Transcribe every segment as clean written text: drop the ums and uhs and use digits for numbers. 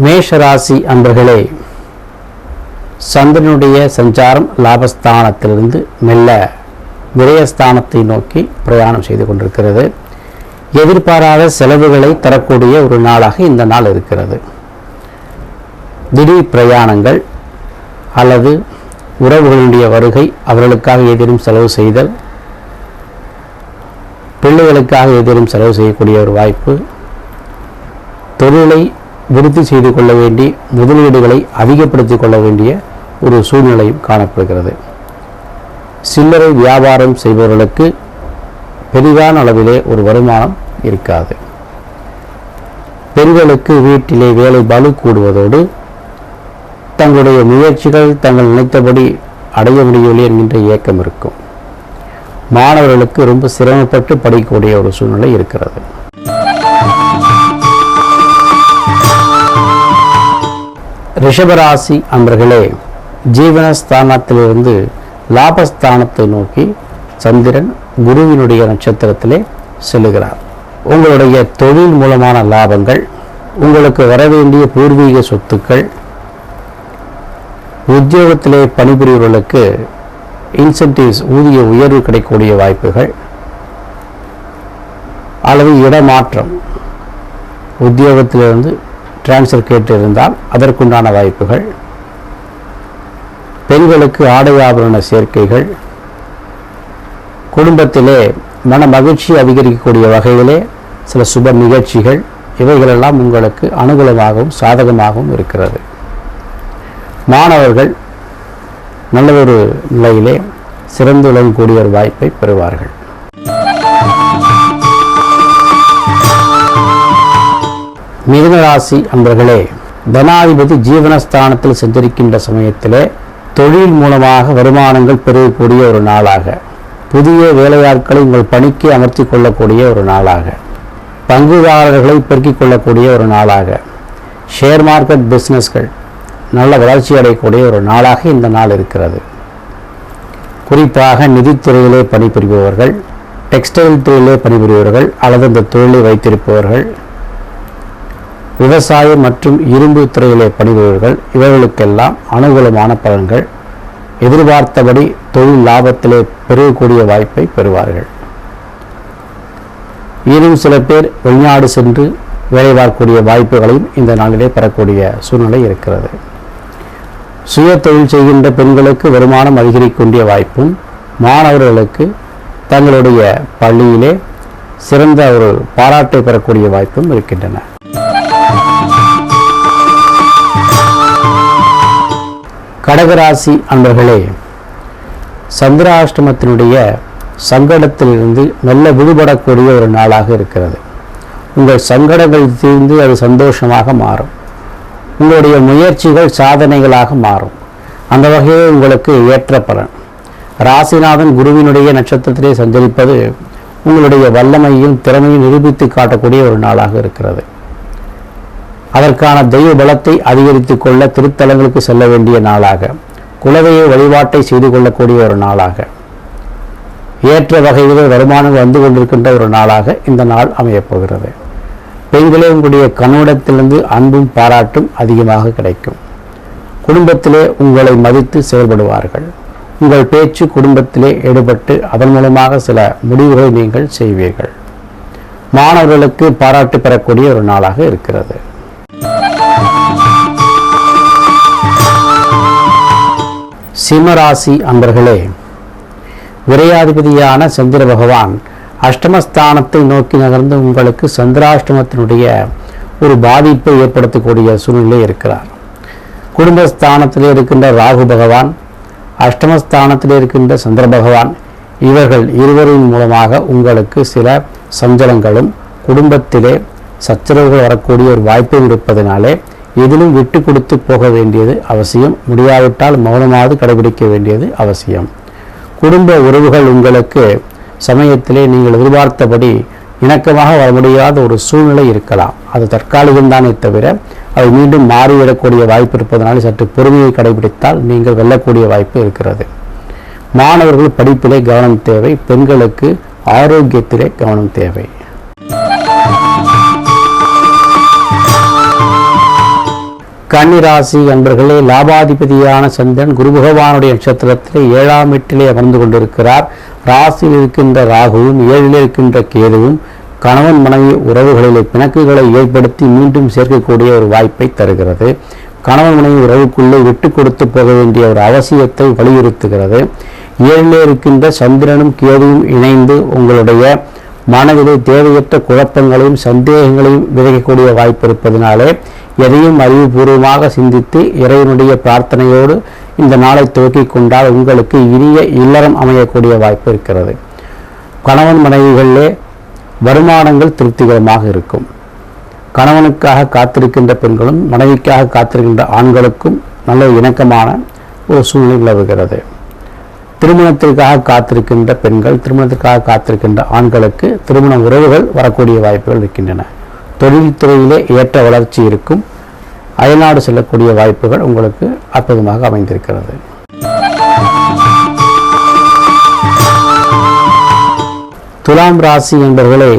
மேஷராசி அன்பர்களே, சந்திரனுடைய சஞ்சாரம் லாபஸ்தானத்திலிருந்து மெல்ல விரயஸ்தானத்தை நோக்கி பிரயாணம் செய்து கொண்டிருக்கிறது. எதிர்பாராத செலவுகளை தரக்கூடிய ஒரு நாளாக இந்த நாள் இருக்கிறது. திடீர் பிரயாணங்கள் அல்லது உறவுகளுடைய வருகை, அவர்களுக்காக ஏதேனும் செலவு செய்தல், பிள்ளைகளுக்காக ஏதேனும் செலவு செய்யக்கூடிய ஒரு வாய்ப்பு, தொழிலை விருத்தி செய்து கொள்ள வேண்டிய முதலீடுகளை அதிகப்படுத்திக் கொள்ள வேண்டிய ஒரு சூழ்நிலையும் காணப்படுகிறது. சில்லறை வியாபாரம் செய்பவர்களுக்கு பெரிதான அளவிலே ஒரு வருமானம் இருக்காது. பெண்களுக்கு வீட்டிலே வேலை பளு கூடுவதோடு தங்களுடைய முயற்சிகள் தங்கள் நினைத்தபடி அடைய முடியவில்லை என்கின்ற ஏக்கம் இருக்கும். மாணவர்களுக்கு ரொம்ப சிரமப்பட்டு படிக்கக்கூடிய ஒரு சூழ்நிலை இருக்கிறது. ரிஷபராசி அன்பர்களே, ஜீவனஸ்தானத்திலிருந்து லாபஸ்தானத்தை நோக்கி சந்திரன் குருவினுடைய நட்சத்திரத்திலே செல்லுகிறார். உங்களுடைய தொழில் மூலமான லாபங்கள், உங்களுக்கு வரவேண்டிய பூர்வீக சொத்துக்கள், உத்தியோகத்திலே பணிபுரிவர்களுக்கு இன்சென்டிவ்ஸ் ஊதிய உயர்வு கிடைக்கக்கூடிய வாய்ப்புகள் அல்லது இடமாற்றம், உத்தியோகத்திலிருந்து டிரான்ஸ்ஃபர் கேட்டிருந்தால் அதற்குண்டான வாய்ப்புகள், பெண்களுக்கு ஆடை ஆபரண சேர்க்கைகள், குடும்பத்திலே மன மகிழ்ச்சி அதிகரிக்கக்கூடிய வகையிலே சில சுப நிகழ்ச்சிகள், இவைகளெல்லாம் உங்களுக்கு அனுகூலமாகவும் சாதகமாகவும் இருக்கிறது. மாணவர்கள் நல்ல ஒரு நிலையிலே சிறந்து விளங்கக்கூடிய ஒரு வாய்ப்பை பெறுவார்கள். மிதுனராசி அன்பர்களே, தனாதிபதி ஜீவனஸ்தானத்தில் சஞ்சரிக்கின்ற சமயத்திலே தொழில் மூலமாக வருமானங்கள் பெறக்கூடிய ஒரு நாளாக, புதிய வேலையாட்களை உங்கள் பணிக்கு அமர்த்தி கொள்ளக்கூடிய ஒரு நாளாக, பங்குதாரர்களை பெருக்கிக் கொள்ளக்கூடிய ஒரு நாளாக, ஷேர் மார்க்கெட் பிஸ்னஸ்கள் நல்ல வளர்ச்சி அடையக்கூடிய ஒரு நாளாக இந்த நாள் இருக்கிறது. குறிப்பாக நிதித்துறையிலே பணிபுரிபவர்கள், டெக்ஸ்டைல் துறையிலே பணிபுரிபவர்கள் அல்லது இந்த தொழிலை வைத்திருப்பவர்கள், விவசாயம் மற்றும் இரும்பு துறையிலே பணிபுரிபவர்கள், இவர்களுக்கெல்லாம் அனுகூலமான பலன்கள், எதிர்பார்த்தபடி தொழில் லாபத்திலே பெறக்கூடிய வாய்ப்பை பெறுவார்கள். இன்னும் சில பேர் வெளிநாடு சென்று வேலை பார்க்கக்கூடிய வாய்ப்புகளையும் இந்த நாளிலே பெறக்கூடிய சூழ்நிலை இருக்கிறது. சுய தொழில் செய்கின்ற பெண்களுக்கு வருமானம் அதிகரிக்கக்கூடிய வாய்ப்பும், மாணவர்களுக்கு தங்களுடைய பள்ளியிலே சிறந்த ஒரு பாராட்டை பெறக்கூடிய வாய்ப்பும் இருக்கின்றன. கடகராசி அன்பர்களே, சந்திராஷ்டமத்தினுடைய சங்கடத்திலிருந்து நல்ல விடுபடக்கூடிய ஒரு நாளாக இருக்கிறது. உங்கள் சங்கடங்கள் தீர்ந்து அது சந்தோஷமாக மாறும். உங்களுடைய முயற்சிகள் சாதனைகளாக மாறும். அந்த வகையில் உங்களுக்கு ஏற்ற பலன். ராசிநாதன் குருவினுடைய நட்சத்திரத்திலே சஞ்சரிப்பது உங்களுடைய வல்லமையும் திறமையும் நிரூபித்து காட்டக்கூடிய ஒரு நாளாக இருக்கிறது. அதற்கான தெய்வ பலத்தை அதிகரித்துக் கொள்ள திருத்தலங்களுக்கு செல்ல வேண்டிய நாளாக, குலதெய்வ வழிபாட்டை செய்து கொள்ளக்கூடிய ஒரு நாளாக, ஏற்ற வகையிலே வருமானங்கள் வந்து கொண்டிருக்கின்ற ஒரு நாளாக இந்த நாள் அமையப்போகிறது. பெண்களே, உங்களுடைய கண்ணோட்டத்திலிருந்து அன்பும் பாராட்டும் அதிகமாக கிடைக்கும். குடும்பத்திலே உங்களை மதித்து செயல்படுவார்கள். உங்கள் பேச்சு குடும்பத்திலே ஈடுபட்டு அதன் மூலமாக சில முடிவுகளை நீங்கள் செய்வீர்கள். மாணவர்களுக்கு பாராட்டு பெறக்கூடிய ஒரு நாளாக இருக்கிறது. சிம்மராசி அன்பர்களே, விரையாதிபதியான சந்திர பகவான் அஷ்டமஸ்தானத்தை நோக்கி நகர்ந்து உங்களுக்கு சந்திராஷ்டமத்தினுடைய ஒரு பாதிப்பை ஏற்படுத்தக்கூடிய சூழ்நிலை இருக்கிறார். குடும்பஸ்தானத்திலே இருக்கின்ற ராகு பகவான், அஷ்டமஸ்தானத்திலே இருக்கின்ற சந்திர பகவான், இவர்கள் இருவரின் மூலமாக உங்களுக்கு சில சஞ்சலங்களும் குடும்பத்திலே சச்சரவுகள் வரக்கூடிய ஒரு வாய்ப்பும் இருப்பதனாலே எதிலும் விட்டு கொடுத்து போக வேண்டியது அவசியம். முடியாவிட்டால் மௌனமாவது கடைபிடிக்க வேண்டியது அவசியம். குடும்ப உறவுகள் உங்களுக்கு சமயத்திலே நீங்கள் எதிர்பார்த்தபடி இணக்கமாக வர முடியாத ஒரு சூழ்நிலை இருக்கலாம். அது தற்காலிகம்தானே தவிர அது மீண்டும் மாறிவிடக்கூடிய வாய்ப்பு இருப்பதனால் சற்று பொறுமையை கடைபிடித்தால் நீங்கள் வெல்லக்கூடிய வாய்ப்பு இருக்கிறது. மாணவர்கள் படிப்பிலே கவனம் தேவை. பெண்களுக்கு ஆரோக்கியத்திலே கவனம் தேவை. கன்னிராசி அன்பர்களே, லாபாதிபதியான சந்திரன் குரு பகவானுடைய நட்சத்திரத்திலே 7ஆம் வீட்டிலே அமர்ந்து கொண்டிருக்கிறார். ராசியில் இருக்கின்ற ராகுவும் 7இல் இருக்கின்ற கேதுவும் கணவன் மனைவி உறவுகளிலே பிணக்குகளை ஏற்படுத்தி மீண்டும் சேர்க்கக்கூடிய ஒரு வாய்ப்பை தருகிறது. கணவன் மனைவி உறவுக்குள்ளே விட்டு கொடுத்து போக வேண்டிய ஒரு அவசியத்தை வலியுறுத்துகிறது. 7இல் இருக்கின்ற சந்திரனும் கேதுவும் இணைந்து உங்களுடைய மனதிலே தேவையற்ற குழப்பங்களையும் சந்தேகங்களையும் விதைக்கக்கூடிய வாய்ப்பு இருப்பதனாலே எதையும் அறிவுபூர்வமாக சிந்தித்து இறைவனுடைய பிரார்த்தனையோடு இந்த நாளை துவக்கிக் கொண்டால் உங்களுக்கு இனிய இல்லறம் அமையக்கூடிய வாய்ப்பு இருக்கிறது. கணவன் மனைவிகளிலே வருமானங்கள் திருப்திகரமாக இருக்கும். கணவனுக்காக காத்திருக்கின்ற பெண்களும் மனைவிக்காக காத்திருக்கின்ற ஆண்களுக்கும் நல்ல இணக்கமான ஒரு சூழ்நிலை நிலவுகிறது. திருமணத்திற்காக காத்திருக்கின்ற பெண்கள், திருமணத்திற்காக காத்திருக்கின்ற ஆண்களுக்கு திருமண உறவுகள் வரக்கூடிய வாய்ப்புகள் இருக்கின்றன. தொழில்துறையிலே ஏற்ற வளர்ச்சி இருக்கும். அயல்நாடு செல்லக்கூடிய வாய்ப்புகள் உங்களுக்கு அற்புதமாக அமைந்திருக்கிறது. துலாம் ராசி என்பவர்களே,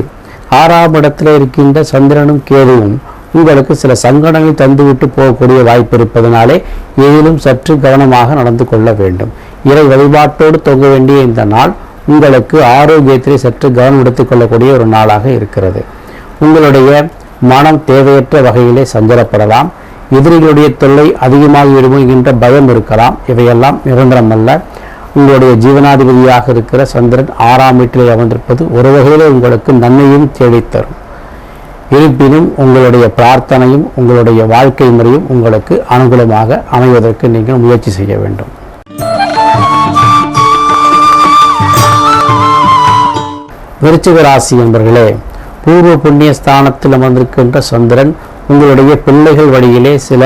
6ஆம் இடத்தில் இருக்கின்ற சந்திரனும் கேதுவும் உங்களுக்கு சில சங்கடங்கள் தந்துவிட்டு போகக்கூடிய வாய்ப்பு இருப்பதனாலே எதிலும் சற்று கவனமாக நடந்து கொள்ள வேண்டும். இறை வழிபாட்டோடு தொங்க வேண்டிய இந்த நாள் உங்களுக்கு ஆரோக்கியத்திலே சற்று கவனம் எடுத்துக் கொள்ளக்கூடிய ஒரு நாளாக இருக்கிறது. உங்களுடைய மனம் தேவையற்ற வகையிலே சஞ்சலப்படலாம். எதிரிகளுடைய தொல்லை அதிகமாக விடுகின்ற பயம் இருக்கலாம். இவையெல்லாம் நிரந்தரம் அல்ல. உங்களுடைய ஜீவனாதிபதியாக இருக்கிற சந்திரன் 6ஆம் வீட்டிலே அமர்ந்திருப்பது ஒரு வகையிலே உங்களுக்கு நன்மையும் தேடித்தரும். இருப்பினும் உங்களுடைய பிரார்த்தனையும் உங்களுடைய வாழ்க்கை முறையும் உங்களுக்கு அனுகூலமாக அமைவதற்கு நீங்கள் முயற்சி செய்ய வேண்டும். விருச்சிக ராசி என்பவர்களே, பூர்வ புண்ணிய ஸ்தானத்தில் அமர்ந்திருக்கின்ற சந்திரன் உங்களுடைய பிள்ளைகள் வழியிலே சில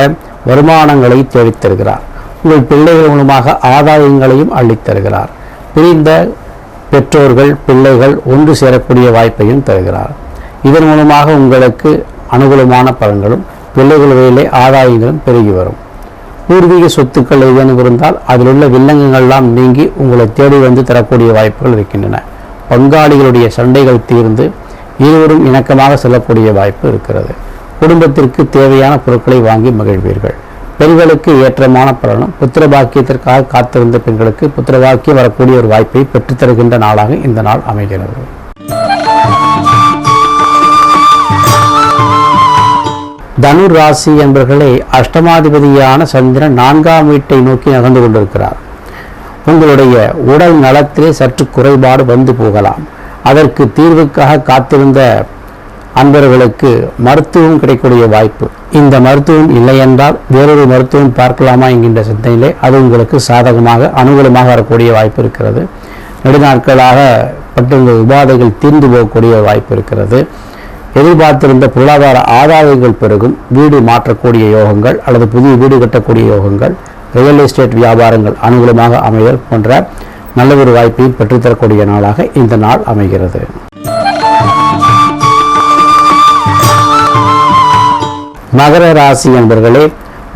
வருமானங்களை தேடித்தருகிறார். உங்கள் பிள்ளைகள் மூலமாக ஆதாயங்களையும் அள்ளித்தருகிறார். பிரிந்த பெற்றோர்கள் பிள்ளைகள் ஒன்று சேரக்கூடிய வாய்ப்பையும் தருகிறார். இதன் மூலமாக உங்களுக்கு அனுகூலமான பலன்களும் பிள்ளைகள் வழியிலே ஆதாயங்களும் பெருகி வரும். பூர்வீக சொத்துக்கள் ஏதேனும் இருந்தால் அதில் உள்ள வில்லங்கங்கள்லாம் நீங்கி உங்களை தேடி வந்து தரக்கூடிய வாய்ப்புகள் இருக்கின்றன. பங்காளிகளுடைய சண்டைகள் தீர்ந்து இருவரும் இணக்கமாக செல்லக்கூடிய வாய்ப்பு இருக்கிறது. குடும்பத்திற்கு தேவையான பொருட்களை வாங்கி மகிழ்வீர்கள். பெண்களுக்கு ஏற்றமான பலனும் புத்திர பாக்கியத்திற்காக காத்திருந்த பெண்களுக்கு புத்திர பாக்கியம் வரக்கூடிய ஒரு வாய்ப்பை பெற்றுத்தருகின்ற நாளாக இந்த நாள் அமைகிறது. தனுர் ராசி என்பவர்களே, அஷ்டமாதிபதியான சந்திரன் 4ஆம் வீட்டை நோக்கி நகர்ந்து கொண்டிருக்கிறார். உங்களுடைய உடல் நலத்திலே சற்று குறைபாடு வந்து போகலாம். அதற்கு தீர்வுக்காக காத்திருந்த அன்பர்களுக்கு மருத்துவம் கிடைக்கக்கூடிய வாய்ப்பு. இந்த மருத்துவம் இல்லை என்றால் வேறொரு மருத்துவம் பார்க்கலாமா என்கின்ற சிந்தனையிலே அது உங்களுக்கு சாதகமாக அனுகூலமாக வரக்கூடிய வாய்ப்பு இருக்கிறது. நெடுநாட்களாக பட்டிருந்த உபாதைகள் தீர்ந்து போகக்கூடிய வாய்ப்பு இருக்கிறது. எதிர்பார்த்திருந்த பொருளாதார ஆதாயங்கள் பெருகும். வீடு மாற்றக்கூடிய யோகங்கள் அல்லது புதிய வீடு கட்டக்கூடிய யோகங்கள், ரியல் எஸ்டேட் வியாபாரங்கள் அனுகூலமாக அமைதல் போன்ற நல்ல ஒரு வாய்ப்பையும் பெற்றுத்தரக்கூடிய நாளாக இந்த நாள் அமைகிறது. மகர ராசி என்பவர்களே,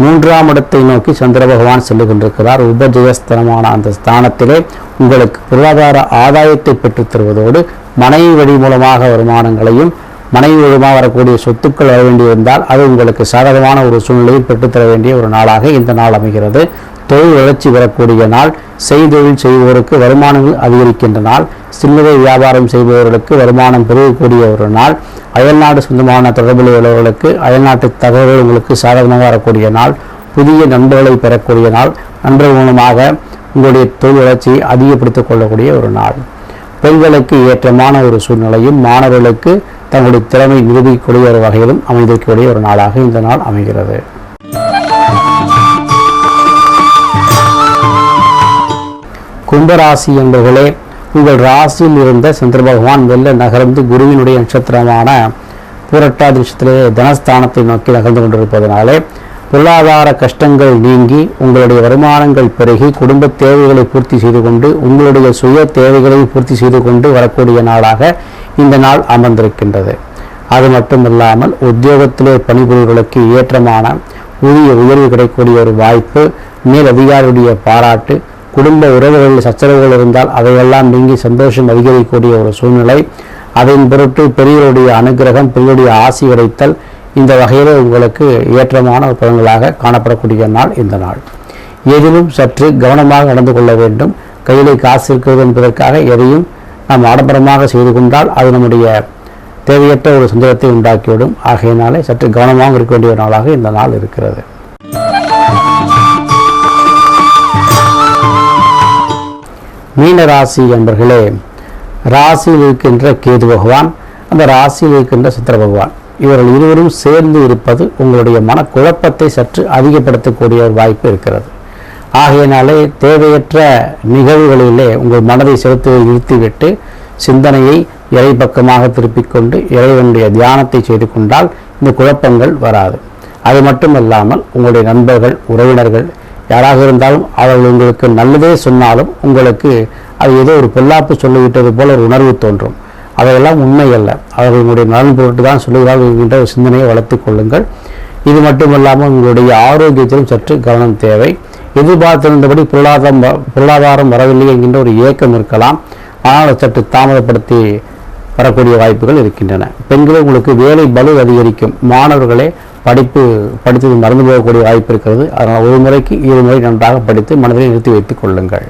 3ஆம் இடத்தை நோக்கி சந்திர பகவான் செல்லுகின்றிருக்கிறார். உபஜயஸ்தனமான அந்த ஸ்தானத்திலே உங்களுக்கு பொருளாதார ஆதாயத்தை பெற்றுத் தருவதோடு மனைவி வழி மூலமாக வருமானங்களையும் மனைவி மூலமாக வரக்கூடிய சொத்துக்கள் வர வேண்டியிருந்தால் அது உங்களுக்கு சாதகமான ஒரு சூழ்நிலையில் பெற்றுத்தர வேண்டிய ஒரு நாளாக இந்த நாள் அமைகிறது. தொழில் வளர்ச்சி பெறக்கூடிய நாள். செய்தொழில் செய்வோருக்கு வருமானங்கள் அதிகரிக்கின்ற நாள். சில்லறை வியாபாரம் செய்பவர்களுக்கு வருமானம் பெருகக்கூடிய ஒரு நாள். அயல்நாடு சொந்தமான தொடர்பில் உள்ளவர்களுக்கு அயல்நாட்டு தகவல்கள் உங்களுக்கு சாதகமாக வரக்கூடிய நாள். புதிய நண்பர்களை பெறக்கூடிய நாள். நண்பர்கள் மூலமாக உங்களுடைய தொழில் வளர்ச்சியை அதிகப்படுத்திக் கொள்ளக்கூடிய ஒரு நாள். பெண்களுக்கு ஏற்றமான ஒரு சூழ்நிலையும் மாணவர்களுக்கு தங்களுடைய திறமை நிரூபிக்கக்கூடிய ஒரு வகையிலும் அமைந்திருக்கக்கூடிய ஒரு நாளாக இந்த நாள் அமைகிறது. கும்பராசி என்பவர்களே, உங்கள் ராசியில் இருந்த சந்திர பகவான் வெள்ள நகர்ந்து குருவினுடைய நட்சத்திரமான பூரட்டாதி நட்சத்திரத்திலே தனஸ்தானத்தை நோக்கி நகர்ந்து கொண்டிருப்பதனாலே பொருளாதார கஷ்டங்கள் நீங்கி உங்களுடைய வருமானங்கள் பெருகி குடும்ப தேவைகளை பூர்த்தி செய்து கொண்டு உங்களுடைய சுய தேவைகளை பூர்த்தி செய்து கொண்டு வரக்கூடிய நாளாக இந்த நாள் அமர்ந்திருக்கின்றது. அது மட்டுமில்லாமல் உத்தியோகத்திலே பணிபுரிவர்களுக்கு ஏற்றமான ஊதிய உயர்வு கிடைக்கக்கூடிய ஒரு வாய்ப்பு, மேல் அதிகாரியுடைய பாராட்டு, குடும்ப உறவுகளில் சச்சரவுகள் இருந்தால் அவையெல்லாம் நீங்கி சந்தோஷம் அதிகரிக்கக்கூடிய ஒரு சூழ்நிலை, அதன் பொருட்டு பெரியவருடைய அனுகிரகம், பெரியவருடைய ஆசி கிடைத்தல், இந்த வகையில் உங்களுக்கு ஏற்றமான பலன்களாக காணப்படக்கூடிய நாள் இந்த நாள். எதிலும் சற்று கவனமாக நடந்து கொள்ள வேண்டும். கையிலே காசு இருக்கிறது என்பதற்காக எதையும் நாம் ஆடம்பரமாக செய்து கொண்டால் அது நம்முடைய தேவையற்ற ஒரு சந்தேகத்தை உண்டாக்கிவிடும். ஆகையினாலே சற்று கவனமாக இருக்க வேண்டிய நாளாக இந்த நாள் இருக்கிறது. மீன ராசி என்பர்களே, ராசியில் இருக்கின்ற கேது பகவான், அந்த ராசியில் இருக்கின்ற சுக்கிர பகவான், இவர்கள் இருவரும் சேர்ந்து இருப்பது உங்களுடைய மனக்குழப்பத்தை சற்று அதிகப்படுத்தக்கூடிய ஒரு வாய்ப்பு இருக்கிறது. ஆகையினாலே தேவையற்ற நிகழ்வுகளிலே உங்கள் மனதை செலுத்துவதை நிறுத்திவிட்டு சிந்தனையை இறை பக்கமாக திருப்பிக் கொண்டு இறைவனுடைய தியானத்தை செய்து கொண்டால் இந்த குழப்பங்கள் வராது. அது மட்டுமல்லாமல் உங்களுடைய நண்பர்கள், உறவினர்கள் யாராக இருந்தாலும் அவர்கள் உங்களுக்கு நல்லதே சொன்னாலும் உங்களுக்கு அது ஏதோ ஒரு பொல்லாப்பு சொல்லிவிட்டது போல ஒரு உணர்வு தோன்றும். அதையெல்லாம் உண்மை அல்ல, அவர்களுடைய நலன் பொருட்டு தான் சொல்லுகிறார்கள் என்கின்ற ஒரு சிந்தனையை வளர்த்து கொள்ளுங்கள். இது மட்டுமல்லாமல் உங்களுடைய ஆரோக்கியத்திலும் சற்று கவனம் தேவை. எதிர்பார்த்திருந்தபடி பொருளாதாரம் வரவில்லை என்கின்ற ஒரு ஏக்கம் இருக்கலாம். ஆனால் சற்று தாமதப்படுத்தி வரக்கூடிய வாய்ப்புகள் இருக்கின்றன. பெண்களே, உங்களுக்கு வேலை பலு அதிகரிக்கும். மாணவர்களே, படித்தது மறந்து போகக்கூடிய வாய்ப்பு இருக்கிறது. அதனால் ஒரு முறைக்கு 2 முறை நன்றாக படித்து மனதில் நிறுத்தி வைத்துக் கொள்ளுங்கள்.